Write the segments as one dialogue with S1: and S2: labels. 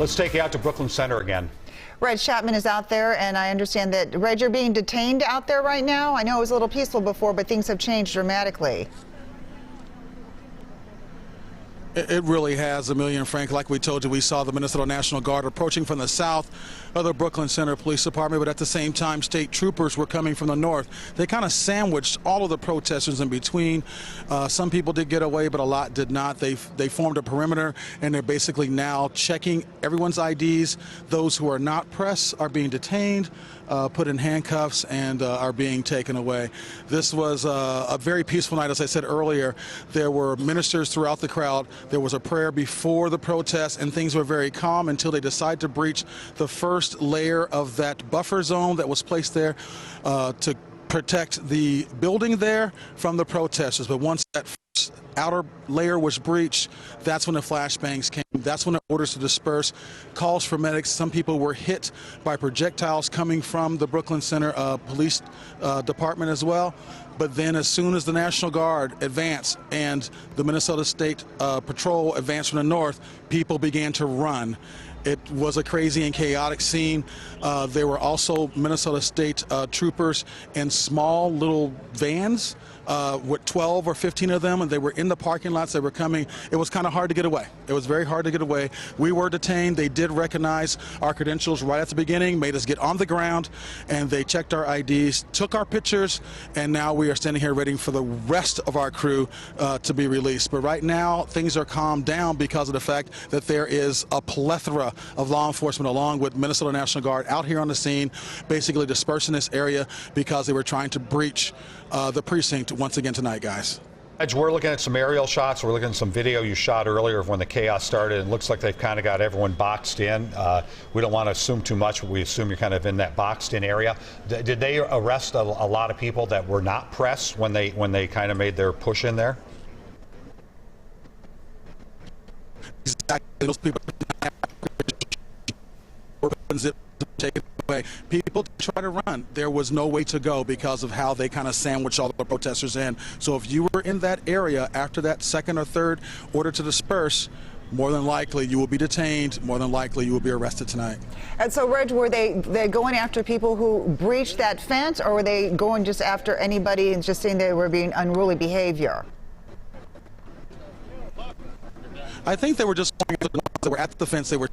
S1: Let's take you out to Brooklyn Center again.
S2: Reg Chapman is out there, and I understand that, Reg, you're being detained out there right now. I know it was a little peaceful before, but things have changed dramatically.
S3: It really has, Amelia and Frank. Like we told you, we saw the Minnesota National Guard approaching from the south of the Brooklyn Center Police Department, but at the same time, state troopers were coming from the north. They kind of sandwiched all of the protesters in between. Some people did get away, but a lot did not. They formed a perimeter, and they're basically now checking everyone's IDs. Those who are not press are being detained, put in handcuffs, and are being taken away. This was a very peaceful night. As I said earlier, there were ministers throughout the crowd. There was a prayer before the protest, and things were very calm until they decided to breach the first layer of that buffer zone that was placed there to protect the building there from the protesters. But once that first outer layer was breached, that's when the flashbangs came. That's when the orders to disperse, calls for medics. Some people were hit by projectiles coming from the Brooklyn Center Police Department as well. But then as soon as the National Guard advanced and the Minnesota State Patrol advanced from the north, people began to run. It was a crazy and chaotic scene. There were also Minnesota State troopers in small little vans with 12 or 15 of them, and they were in the parking lots. They were coming. It was kind of hard to get away. It was very hard to get away. We were detained. They did recognize our credentials right at the beginning, made us get on the ground, and they checked our IDs, took our pictures, and now we are standing here waiting for the rest of our crew to be released. But right now, things are calmed down because of the fact that there is a plethora of law enforcement along with Minnesota National Guard out here on the scene, basically dispersing this area because they were trying to breach the precinct once again tonight, guys.
S1: Reg, we're looking at some aerial shots. We're looking at some video you shot earlier of when the chaos started. It looks like they've kind of got everyone boxed in. We don't want to assume too much, but we assume you're kind of in that boxed in area. Did they arrest a lot of people that were not press when they kind of made their push in there?
S3: Exactly. Those people take it away. People try to run. There was no way to go because of how they kind of sandwiched all the protesters in. So if you were in that area after that second or third order to disperse, more than likely you will be detained. More than likely you will be arrested tonight.
S2: And so, Reg, were they going after people who breached that fence, or were they going just after anybody and just saying they were being unruly behavior?
S3: I think they were just going after the ones that were at the fence. They were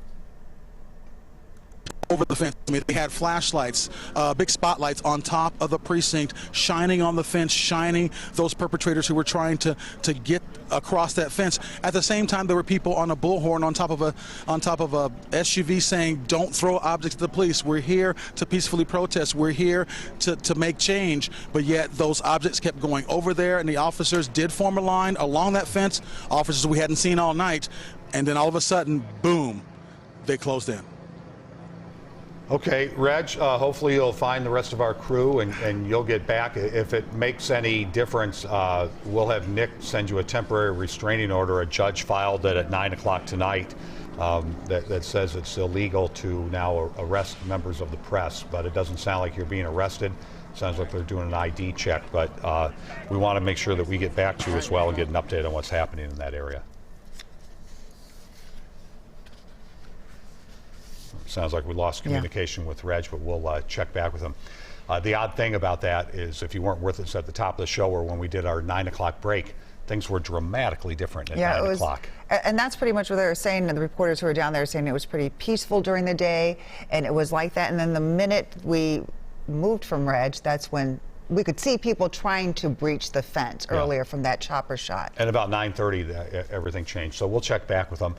S3: over the fence. I mean, they had flashlights, big spotlights on top of the precinct, shining on the fence, shining those perpetrators who were trying to get across that fence. At the same time, there were people on a bullhorn on top of a SUV saying, "Don't throw objects at the police. We're here to peacefully protest. We're here to make change." But yet those objects kept going over there, and the officers did form a line along that fence, officers we hadn't seen all night, and then all of a sudden, boom, they closed in.
S1: Okay, Reg, hopefully you'll find the rest of our crew and you'll get back. If it makes any difference, we'll have Nick send you a temporary restraining order. A judge filed it at 9 o'clock tonight that says it's illegal to now arrest members of the press, but it doesn't sound like you're being arrested. Sounds like they're doing an ID check, but we want to make sure that we get back to you as well and get an update on what's happening in that area. Sounds like we lost communication with Reg, but we'll check back with him. The odd thing about that is, if you weren't with us at the top of the show or when we did our 9 o'clock break, things were dramatically different at 9 o'clock.
S2: And that's pretty much what they were saying. The reporters who were down there saying it was pretty peaceful during the day, and it was like that. And then the minute we moved from Reg, that's when we could see people trying to breach the fence earlier from that chopper shot.
S1: And about 9:30, everything changed. So we'll check back with them.